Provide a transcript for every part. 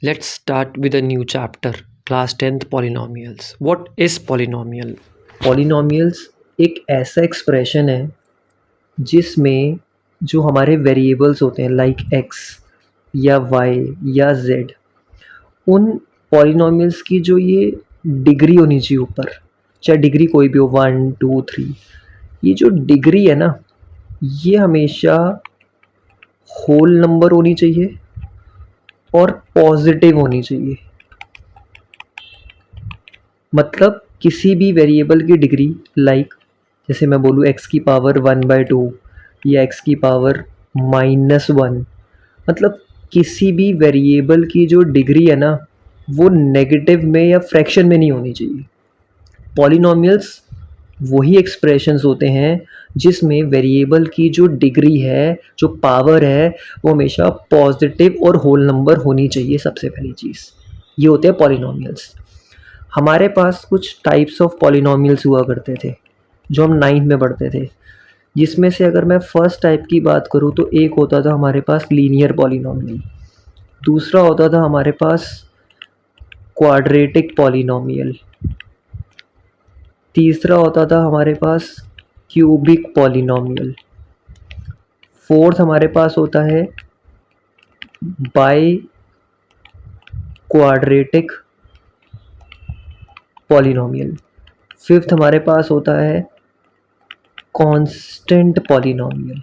Let's start with a new chapter, class 10th polynomials. What is polynomial? Polynomials एक ऐसा expression है जिसमें जो हमारे वेरिएबल्स होते हैं लाइक एक्स या वाई या जेड, उन पॉलिनोमियल्स की जो ये डिग्री होनी चाहिए ऊपर, चाहे डिग्री कोई भी हो, 1 2 3, ये जो डिग्री है ना, ये हमेशा होल नंबर होनी चाहिए और पॉजिटिव होनी चाहिए। मतलब किसी भी वेरिएबल की डिग्री, लाइक जैसे मैं बोलूँ एक्स की पावर 1/2 या एक्स की पावर -1, मतलब किसी भी वेरिएबल की जो डिग्री है ना, वो नेगेटिव में या फ्रैक्शन में नहीं होनी चाहिए। पॉलिनोमियल्स वही एक्सप्रेशंस होते हैं जिसमें वेरिएबल की जो डिग्री है, जो पावर है, वो हमेशा पॉजिटिव और होल नंबर होनी चाहिए। सबसे पहली चीज़ ये होते हैं पॉलिनोमियल्स। हमारे पास कुछ टाइप्स ऑफ पॉलिनोमियल्स हुआ करते थे जो हम नाइन्थ में पढ़ते थे, जिसमें से अगर मैं फर्स्ट टाइप की बात करूँ तो एक होता था हमारे पास लीनियर पॉलिनोमियल, दूसरा होता था हमारे पास क्वाड्रेटिक पॉलिनोमियल, तीसरा होता था हमारे पास क्यूबिक पॉलिनोमियल, फोर्थ हमारे पास होता है बाई क्वाड्रेटिक पॉलिनोमियल, फिफ्थ हमारे पास होता है कांस्टेंट पॉलिनोमियल।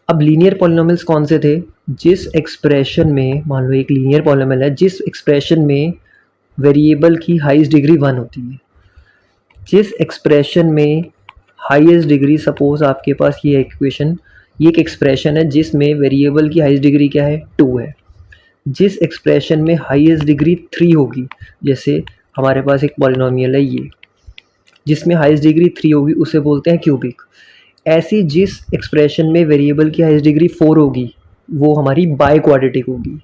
अब लीनियर पॉलिनोमियल्स कौन से थे? जिस एक्सप्रेशन में, मान लो एक लीनियर पॉलिनोमियल है जिस एक्सप्रेशन में वेरिएबल की हाईएस्ट डिग्री 1 होती है, जिस एक्सप्रेशन में हाईएस्ट डिग्री, सपोज आपके पास ये इक्वेशन, ये एक एक्सप्रेशन है जिसमें वेरिएबल की हाईएस्ट डिग्री क्या है? 2 है। जिस एक्सप्रेशन में हाईएस्ट डिग्री 3 होगी, जैसे हमारे पास एक पॉलिनोमियल है ये जिसमें हाईएस्ट डिग्री 3 होगी, उसे बोलते हैं क्यूबिक। ऐसी जिस एक्सप्रेशन में वेरिएबल की हाईएस्ट डिग्री 4 होगी, वो हमारी बाई क्वाड्रेटिक होगी।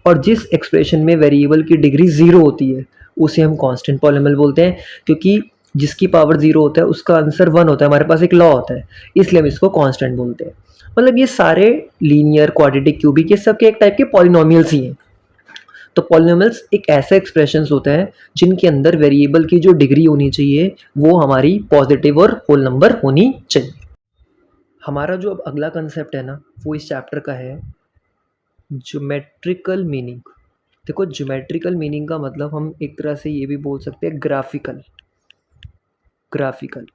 और जिस एक्सप्रेशन में वेरिएबल की डिग्री 0 होती है, उसे हम कांस्टेंट पॉलिनोमियल बोलते हैं, क्योंकि जिसकी पावर 0 होता है उसका आंसर 1 होता है। हमारे पास एक लॉ होता है, इसलिए हम इसको कांस्टेंट बोलते हैं। मतलब ये सारे लीनियर, क्वाड्रेटिक, क्यूबिक, ये सब के एक टाइप के पॉलिनोमियल्स ही हैं। तो पॉलिनोमियल्स एक ऐसे एक्सप्रेशंस होते हैं जिनके अंदर वेरिएबल की जो डिग्री होनी चाहिए वो हमारी पॉजिटिव और होल नंबर होनी चाहिए। हमारा जो अब अगला कंसेप्ट है ना, वो इस चैप्टर का है ज्योमेट्रिकल मीनिंग। देखो, ज्योमेट्रिकल मीनिंग का मतलब हम एक तरह से ये भी बोल सकते हैं ग्राफिकल। ग्राफिकल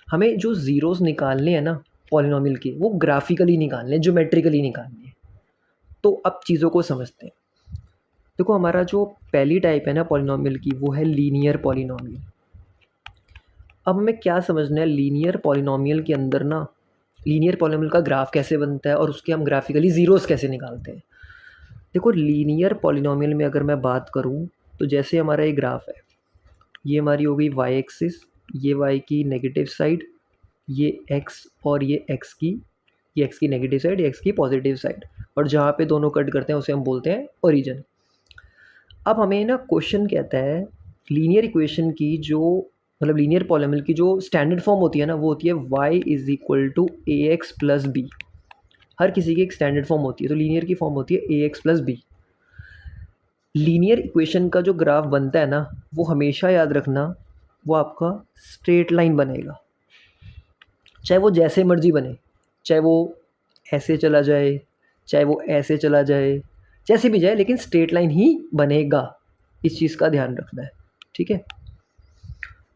हमें जो ज़ीरोस निकालने हैं ना पॉलिनोमियल के, वो ग्राफिकली निकालने हैं, ज्योमेट्रिकली निकालने हैं। तो अब चीज़ों को समझते हैं। देखो, हमारा जो पहली टाइप है ना पॉलिनोमियल की, वो है लीनियर पॉलिनोमियल। अब हमें क्या समझना है, लीनियर पॉलिनोमियल के अंदर ना, लीनियर पॉलिनोमियल का ग्राफ कैसे बनता है और उसके हम ग्राफिकली ज़ीरोस कैसे निकालते हैं। देखो, लीनियर पॉलिनोमियल में अगर मैं बात करूँ तो जैसे हमारा ये ग्राफ है, ये हमारी हो गई वाई एक्सिस, ये वाई की नेगेटिव साइड, ये एक्स और ये एक्स की नेगेटिव साइड, ये एक्स की पॉजिटिव साइड, और जहाँ पे दोनों कट करते हैं उसे हम बोलते हैं ओरिजिन। अब हमें ना क्वेश्चन कहता है लीनियर इक्वेशन की जो, मतलब लीनियर पॉलिनोमियल की जो स्टैंडर्ड फॉर्म होती है ना, वो होती है y is equal to A x plus B. हर किसी की एक स्टैंडर्ड फॉर्म होती है, तो लीनियर की फॉर्म होती है A x plus B. Linear equation का जो ग्राफ बनता है ना, वो हमेशा याद रखना, वो आपका स्ट्रेट लाइन बनेगा। चाहे वो जैसे मर्जी बने, चाहे वो ऐसे चला जाए, चाहे वो ऐसे चला जाए, जैसे भी जाए, लेकिन स्ट्रेट लाइन ही बनेगा। इस चीज़ का ध्यान रखना है, ठीक है।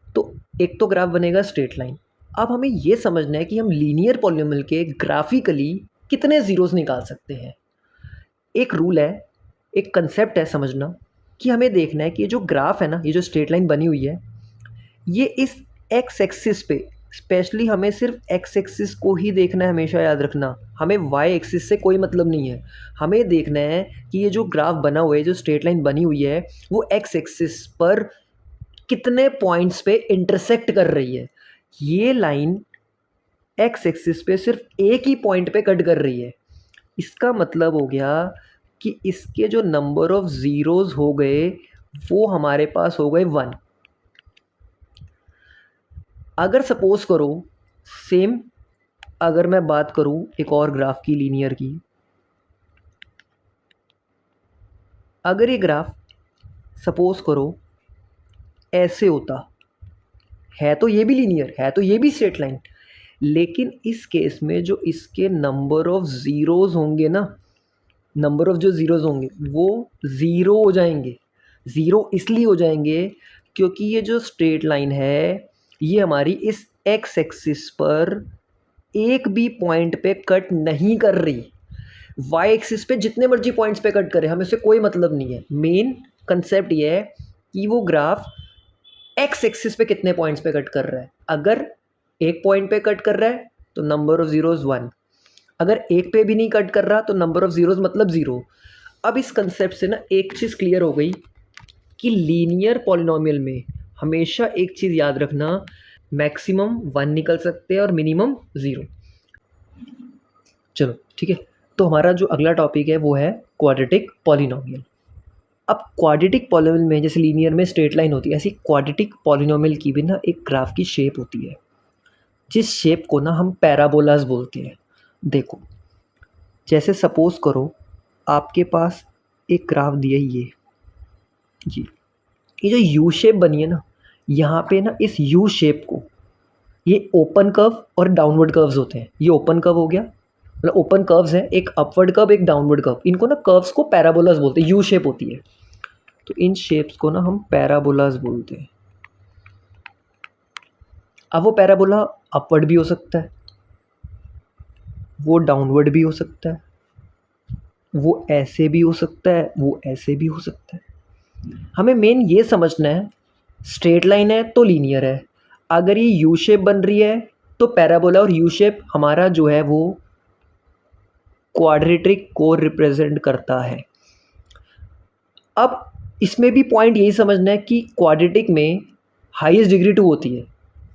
तो एक तो ग्राफ बनेगा स्ट्रेट लाइन। अब हमें ये समझना है कि हम लीनियर पॉलिनोमियल के ग्राफिकली कितने ज़ीरोस निकाल सकते हैं। एक रूल है, एक कंसेप्ट है समझना, कि हमें देखना है कि ये जो ग्राफ है ना, ये जो स्ट्रेट लाइन बनी हुई है, ये इस एक्स एक्सिस पे, स्पेशली हमें सिर्फ एक्स एक्सिस को ही देखना है, हमेशा याद रखना। हमें वाई एक्सिस से कोई मतलब नहीं है। हमें देखना है कि ये जो ग्राफ बना हुआ है, जो स्ट्रेट लाइन बनी हुई है, वो एक्स एक्सिस पर कितने पॉइंट्स पे इंटरसेक्ट कर रही है। ये लाइन एक्स एक्सिस पे सिर्फ एक ही पॉइंट पे कट कर रही है। इसका मतलब हो गया कि इसके जो नंबर ऑफ ज़ीरोज़ हो गए, वो हमारे पास हो गए 1। अगर सपोज़ करो सेम, अगर मैं बात करूँ एक और ग्राफ की, लीनियर की, अगर ये ग्राफ सपोज करो ऐसे होता, है तो ये भी लीनियर, है तो ये भी स्ट्रेट लाइन, लेकिन इस केस में जो इसके नंबर ऑफ ज़ीरोज़ होंगे ना, नंबर ऑफ जो ज़ीरोज़ होंगे वो ज़ीरो हो जाएंगे। ज़ीरो इसलिए हो जाएंगे क्योंकि ये जो स्ट्रेट लाइन है ये हमारी इस एक्स एक्सिस पर एक भी पॉइंट पे कट नहीं कर रही। वाई एक्सिस पे जितने मर्जी पॉइंट्स पे कट करे, हमें से कोई मतलब नहीं है। मेन कंसेप्ट ये है कि वो ग्राफ एक्स एक्सिस पे कितने पॉइंट्स पे कट कर रहा है। अगर एक पॉइंट पे कट कर रहा है तो नंबर ऑफ ज़ीरोज़ 1, अगर एक पे भी नहीं कट कर रहा तो नंबर ऑफ ज़ीरोज़ मतलब ज़ीरो। अब इस कंसेप्ट से ना एक चीज़ क्लियर हो गई कि लीनियर पॉलिनोमियल में हमेशा एक चीज़ याद रखना, मैक्सिमम 1 निकल सकते हैं और मिनिमम 0। चलो ठीक है, तो हमारा जो अगला टॉपिक है वो है क्वाड्रेटिक पॉलिनोमियल। अब क्वाड्रेटिक पॉलिनोमियल में जैसे लीनियर में स्ट्रेट लाइन होती है, ऐसी क्वाड्रेटिक पॉलिनोमियल की भी ना एक ग्राफ की शेप होती है, जिस शेप को ना हम पैराबोलास बोलते हैं। देखो, जैसे सपोज करो आपके पास एक ग्राफ दिया है ये जो यू शेप बनी है ना, यहाँ पे ना इस यू शेप को, ये ओपन कर्व और डाउनवर्ड कर्व्स होते हैं। ये ओपन कर्व हो गया, मतलब ओपन कर्व्स हैं, एक अपवर्ड कर्व एक डाउनवर्ड कर्व, इनको ना कर्व्स को पैराबोलास बोलते हैं। यू शेप होती है तो इन शेप्स को ना हम पैराबोलास बोलते हैं। अब वो पैराबोला अपवर्ड भी हो सकता है, वो डाउनवर्ड भी हो सकता है, वो ऐसे भी हो सकता है, वो ऐसे भी हो सकता है। हमें मेन ये समझना है, स्ट्रेट लाइन है तो लीनियर है, अगर ये यू शेप बन रही है तो पैराबोला, और यू शेप हमारा जो है वो क्वाड्रेटिक को रिप्रेजेंट करता है। अब इसमें भी पॉइंट यही समझना है कि क्वाड्रेटिक में हाईएस्ट डिग्री 2 होती है,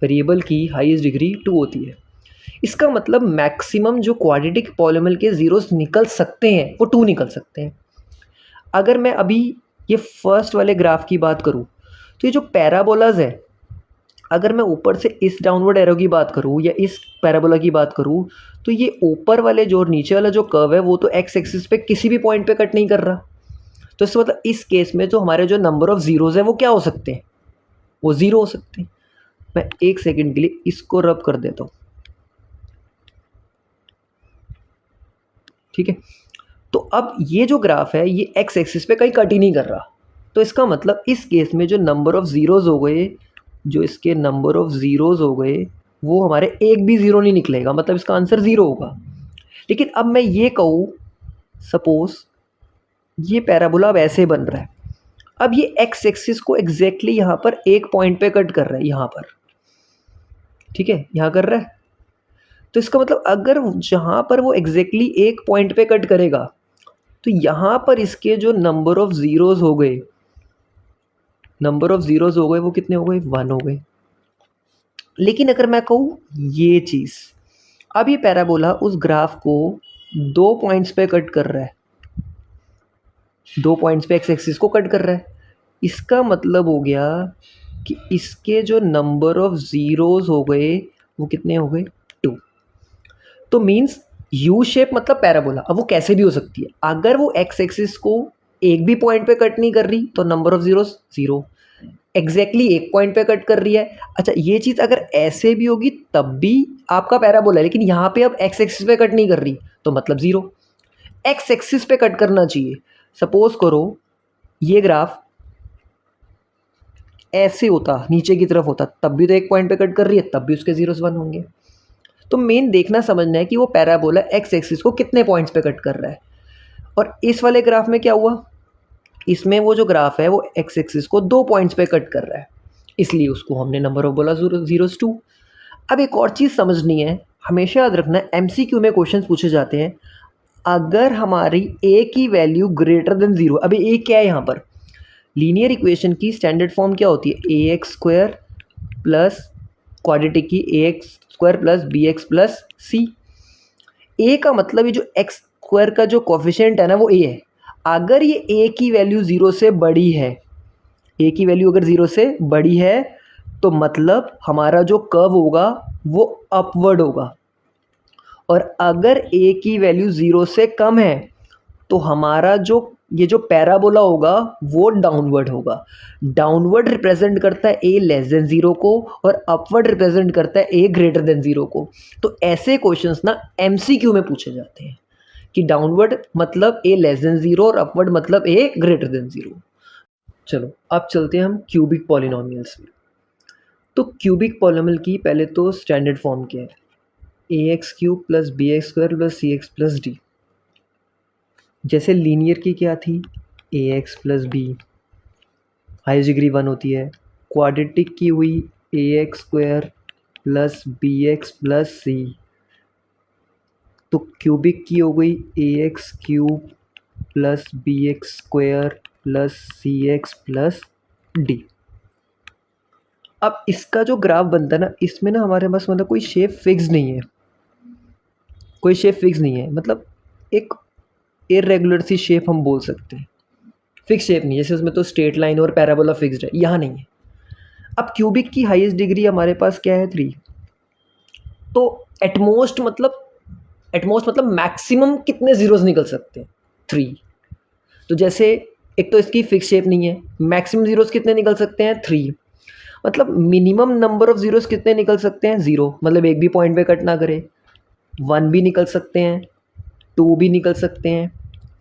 वेरिएबल की हाईएस्ट डिग्री 2 होती है। इसका मतलब मैक्सिमम जो क्वाड्रेटिक पॉलिनोमियल के ज़ीरोस निकल सकते हैं वो 2 निकल सकते हैं। अगर मैं अभी ये फर्स्ट वाले ग्राफ की बात करूँ तो ये जो पैराबोलाज है, अगर मैं ऊपर से इस डाउनवर्ड एरो की बात करूँ या इस पैराबोला की बात करूँ, तो ये ऊपर वाले जो और नीचे वाला जो कर्व है वो तो एक्स एक्सिस पे किसी भी पॉइंट पे कट नहीं कर रहा। तो इसका मतलब इस केस में जो हमारे जो नंबर ऑफ ज़ीरोज़ है वो क्या हो सकते हैं, वो ज़ीरो हो सकते हैं। मैं एक सेकेंड के लिए इसको रब कर देता हूँ, ठीक है। तो अब ये जो ग्राफ है ये एक्स एक्सिस पे कहीं कट ही नहीं कर रहा, तो इसका मतलब इस केस में जो नंबर ऑफ ज़ीरोज़ हो गए, जो इसके नंबर ऑफ ज़ीरोज़ हो गए वो हमारे एक भी ज़ीरो नहीं निकलेगा, मतलब इसका आंसर ज़ीरो होगा। लेकिन अब मैं ये कहूँ, सपोज़ ये पैराबोला अब ऐसे बन रहा है, अब ये एक्स एक्सिस को एग्जैक्टली यहाँ पर एक पॉइंट पे कट कर रहा है, यहाँ पर, ठीक है, यहाँ कर रहा है। तो इसका मतलब अगर जहाँ पर वो एग्जैक्टली एक पॉइंट पे कट करेगा तो यहाँ पर इसके जो नंबर ऑफ ज़ीरोज़ हो गए, नंबर ऑफ ज़ीरोज़ हो गए वो कितने हो गए, 1 हो गए। लेकिन अगर मैं कहूँ ये चीज़, अब ये पैराबोला उस ग्राफ को 2 पॉइंट्स पे कट कर रहा है, 2 पॉइंट्स पे एक्स एक्सिस को कट कर रहा है। इसका मतलब हो गया कि इसके जो नंबर ऑफ ज़ीरोज़ हो गए वो कितने हो गए, 2। तो मीन्स यू शेप मतलब पैराबोला, अब वो कैसे भी हो सकती है। अगर वो एक्स एक्सिस को एक भी पॉइंट पे कट नहीं कर रही तो नंबर ऑफ ज़ीरोज़ 0, एग्जैक्टली एक पॉइंट पे कट कर रही है। अच्छा, ये चीज़ अगर ऐसे भी होगी तब भी आपका पैराबोला है, लेकिन यहाँ पे अब एक्स एक्सिस पे कट नहीं कर रही तो मतलब 0। एक्स एक्सिस पे कट करना चाहिए। सपोज करो ये ग्राफ ऐसे होता, नीचे की तरफ होता, तब भी तो एक पॉइंट पे कट कर रही है, तब भी उसके ज़ीरोज़ 1 होंगे। तो मेन देखना समझना है कि वो पैराबोला एक्स एक्सिस को कितने पॉइंट्स पे कट कर रहा है। और इस वाले ग्राफ में क्या हुआ, इसमें वो जो ग्राफ है वो एक्स एक्सिस को 2 पॉइंट्स पे कट कर रहा है, इसलिए उसको हमने नंबर ऑफ बोला 0 2। अब एक और चीज़ समझनी है, हमेशा याद रखना है एमसीक्यू में क्वेश्चन पूछे जाते हैं, अगर हमारी ए की वैल्यू ग्रेटर देन 0, अभी ए क्या है यहाँ पर, लीनियर इक्वेशन की स्टैंडर्ड फॉर्म क्या होती है, A x square plus quadratic की A x square plus B x plus C. A का मतलब ये जो एक्स स्क्वायर का जो कोफिशिएंट है ना वो ए है। अगर ये ए की वैल्यू 0 से बड़ी है, ए की वैल्यू अगर 0 से बड़ी है तो मतलब हमारा जो कर्व होगा वो अपवर्ड होगा, और अगर ए की वैल्यू 0 से कम है तो हमारा जो ये जो पैराबोला होगा वो डाउनवर्ड होगा। डाउनवर्ड रिप्रेजेंट करता है ए लेस देन ज़ीरो को और अपवर्ड रिप्रेजेंट करता है ए ग्रेटर देन ज़ीरो को। तो ऐसे क्वेश्चंस ना एमसीक्यू में पूछे जाते हैं कि डाउनवर्ड मतलब ए लेस देन ज़ीरो और अपवर्ड मतलब ए ग्रेटर देन ज़ीरो। चलो अब चलते हैं हम क्यूबिक पॉलिनोमियल्स में। तो क्यूबिक पॉलिनोमियल की पहले तो स्टैंडर्ड फॉर्म क्या है, A x cube plus B x square plus C x plus D. जैसे लीनियर की क्या थी, A x plus B, highest degree 1 होती है। क्वाड्रेटिक की हुई A x square plus B x plus C. तो क्यूबिक की हो गई A x cube plus B x square plus C x plus D. अब इसका जो ग्राफ बनता है ना, इसमें ना हमारे पास मतलब कोई शेप फिक्स नहीं है, कोई शेप फिक्स नहीं है, मतलब एक इरेगुलर सी शेप हम बोल सकते हैं, फिक्स शेप नहीं है। जैसे उसमें तो स्ट्रेट लाइन और पैराबोला फिक्स्ड है, यहाँ नहीं है। अब क्यूबिक की हाईएस्ट डिग्री हमारे पास क्या है, 3। तो एटमोस्ट मतलब मैक्सिमम कितने जीरोस निकल सकते हैं, 3। तो जैसे एक तो इसकी फिक्स शेप नहीं है, मैक्सिमम जीरोस कितने निकल सकते हैं, 3। मतलब मिनिमम नंबर ऑफ जीरोस कितने निकल सकते हैं, 0। मतलब एक भी पॉइंट पे कट ना करे। 1 भी निकल सकते हैं, 2 भी निकल सकते हैं,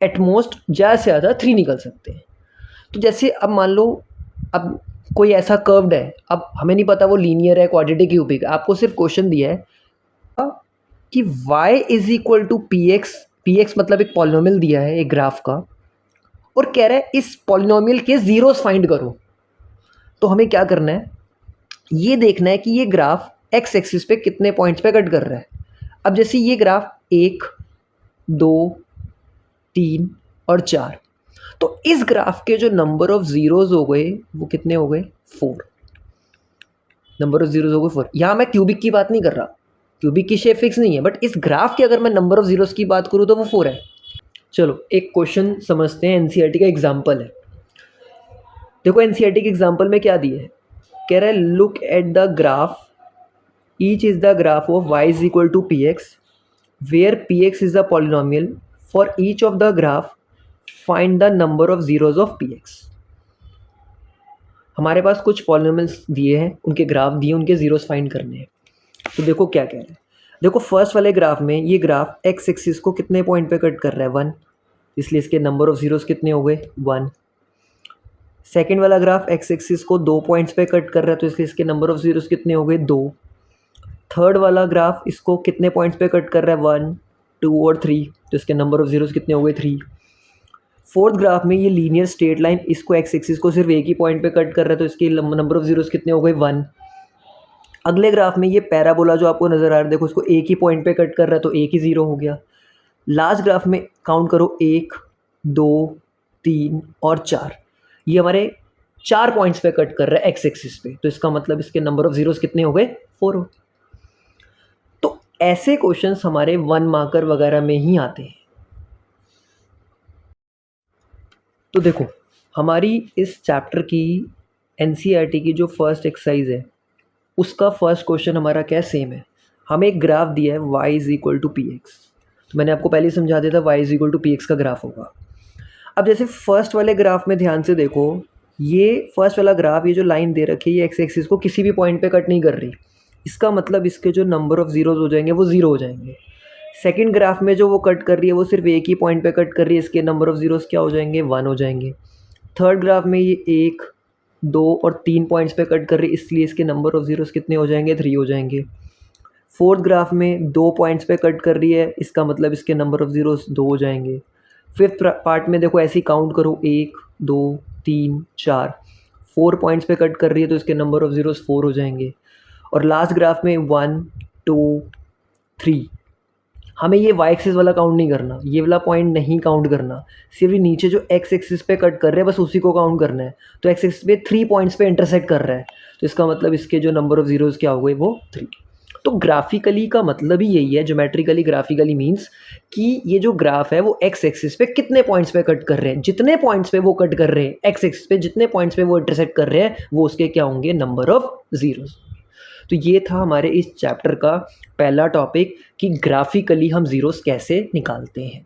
एटमोस्ट ज़्यादा से ज़्यादा 3 निकल सकते हैं। तो जैसे अब मान लो अब कोई ऐसा कर्व्ड है, अब हमें नहीं पता वो लीनियर है, क्वाड्रेटिक, क्यूबिक, आपको सिर्फ क्वेश्चन दिया है कि y is equal to P X मतलब एक पॉलिनोमियल दिया है एक ग्राफ का, और कह रहा है इस पॉलिनोमियल के जीरोस फाइंड करो। तो हमें क्या करना है, ये देखना है कि ये ग्राफ एक्स एक्सिस पे कितने पॉइंट्स पे कट कर रहा है। अब जैसे ये ग्राफ 1, 2, 3 और 4, तो इस ग्राफ के जो नंबर ऑफ जीरोस हो गए वो कितने हो गए, 4। नंबर ऑफ जीरोस हो गए 4। यहाँ मैं क्यूबिक की बात नहीं कर रहा, क्यूबिक की शेप फिक्स नहीं है, बट इस ग्राफ की अगर मैं नंबर ऑफ जीरोस की बात करूँ तो वो 4 है। चलो एक क्वेश्चन समझते हैं, एनसीईआरटी का एग्जाम्पल है। देखो एनसीईआरटी के एग्जाम्पल में क्या दिया है, कह रहा है look at the graph, each is the graph of y is equal to P X where P X is the polynomial for each of the graph find the number of zeros of P X. हमारे पास कुछ polynomials दिए हैं, उनके graph दिए, उनके zeros find करने हैं। तो देखो क्या कह रहे हैं, देखो फर्स्ट वाले ग्राफ में ये ग्राफ एक्स एक्सिस को कितने पॉइंट पे कट कर रहा है, 1, इसलिए इसके नंबर ऑफ जीरोस कितने हो गए, 1। सेकेंड वाला ग्राफ एक्स एक्सिस को 2 पॉइंट्स पे कट कर रहा है, तो इसलिए इसके नंबर ऑफ जीरोस कितने हो गए, 2। थर्ड वाला ग्राफ इसको कितने पॉइंट्स पे कट कर रहा है, 1, 2 और 3, तो इसके नंबर ऑफ जीरोस कितने हो गए, 3। फोर्थ ग्राफ में ये लीनियर स्ट्रेट लाइन इसको एक्स एक्सिस को सिर्फ एक ही पॉइंट पे कट कर रहा है, तो इसकी नंबर ऑफ जीरोस कितने हो गए, 1। अगले ग्राफ में ये पैराबोला जो आपको नज़र आ रहा है, देखो इसको एक ही पॉइंट पे कट कर रहा है, तो एक ही ज़ीरो हो गया। लास्ट ग्राफ में काउंट करो, 1, 2, 3 और 4, ये हमारे 4 पॉइंट्स पे कट कर रहा है एक्स एक्सिस पे, तो इसका मतलब इसके नंबर ऑफ जीरोस कितने हो गए, 4 हो। तो ऐसे क्वेश्चंस हमारे 1 मार्कर वगैरह में ही आते हैं। तो देखो हमारी इस चैप्टर की एनसीईआरटी की जो फर्स्ट एक्सरसाइज है उसका फर्स्ट क्वेश्चन हमारा क्या सेम है। हमें एक ग्राफ दिया है y is equal to P X, तो मैंने आपको पहले ही समझा दिया था y is equal to P X का ग्राफ होगा। अब जैसे फर्स्ट वाले ग्राफ में ध्यान से देखो, ये फर्स्ट वाला ग्राफ, ये जो लाइन दे रखी है ये एक्स एक्सिस को किसी भी पॉइंट पे कट नहीं कर रही, इसका मतलब इसके जो नंबर ऑफ जीरोज हो जाएंगे वो 0 हो जाएंगे। सेकंड ग्राफ में जो वो कट कर रही है वो सिर्फ एक ही पॉइंट पे कट कर रही है, इसके नंबर ऑफ जीरोस क्या हो जाएंगे, 1 हो जाएंगे। थर्ड ग्राफ में ये 1, 2 और 3 पॉइंट्स पे कट कर रही है, इसलिए इसके नंबर ऑफ जीरोस कितने हो जाएंगे, 3 हो जाएंगे। फोर्थ ग्राफ में 2 पॉइंट्स पे कट कर रही है, इसका मतलब इसके नंबर ऑफ जीरोस 2 हो जाएंगे। फिफ्थ पार्ट में देखो ऐसे ही काउंट करो, 1, 2, 3, 4, 4 पॉइंट्स पे कट कर रही है, तो इसके नंबर ऑफ जीरोस 4 हो जाएंगे। और लास्ट ग्राफ में 1, 2, 3, हमें ये वाई एक्सिस वाला काउंट नहीं करना, ये वाला पॉइंट नहीं काउंट करना, सिर्फ नीचे जो एक्स एक्सिस पे कट कर रहे हैं बस उसी को काउंट करना है। तो एक्स एक्सिस पे 3 पॉइंट्स पे इंटरसेक्ट कर रहा है, तो इसका मतलब इसके जो नंबर ऑफ जीरोस क्या हो गए, वो 3। तो ग्राफिकली का मतलब ही यही है, ज्योमेट्रिकली ग्राफिकली मीन्स कि ये जो ग्राफ है वो एक्स एक्सिस पे कितने पॉइंट्स पे कट कर रहे हैं, जितने पॉइंट्स पे वो कट कर रहे हैं एक्स एक्सिस पे, जितने पॉइंट्स पे वो इंटरसेक्ट कर रहे हैं वो उसके क्या होंगे, नंबर ऑफ जीरोस। तो ये था हमारे इस चैप्टर का पहला टॉपिक कि ग्राफिकली हम जीरोस कैसे निकालते हैं।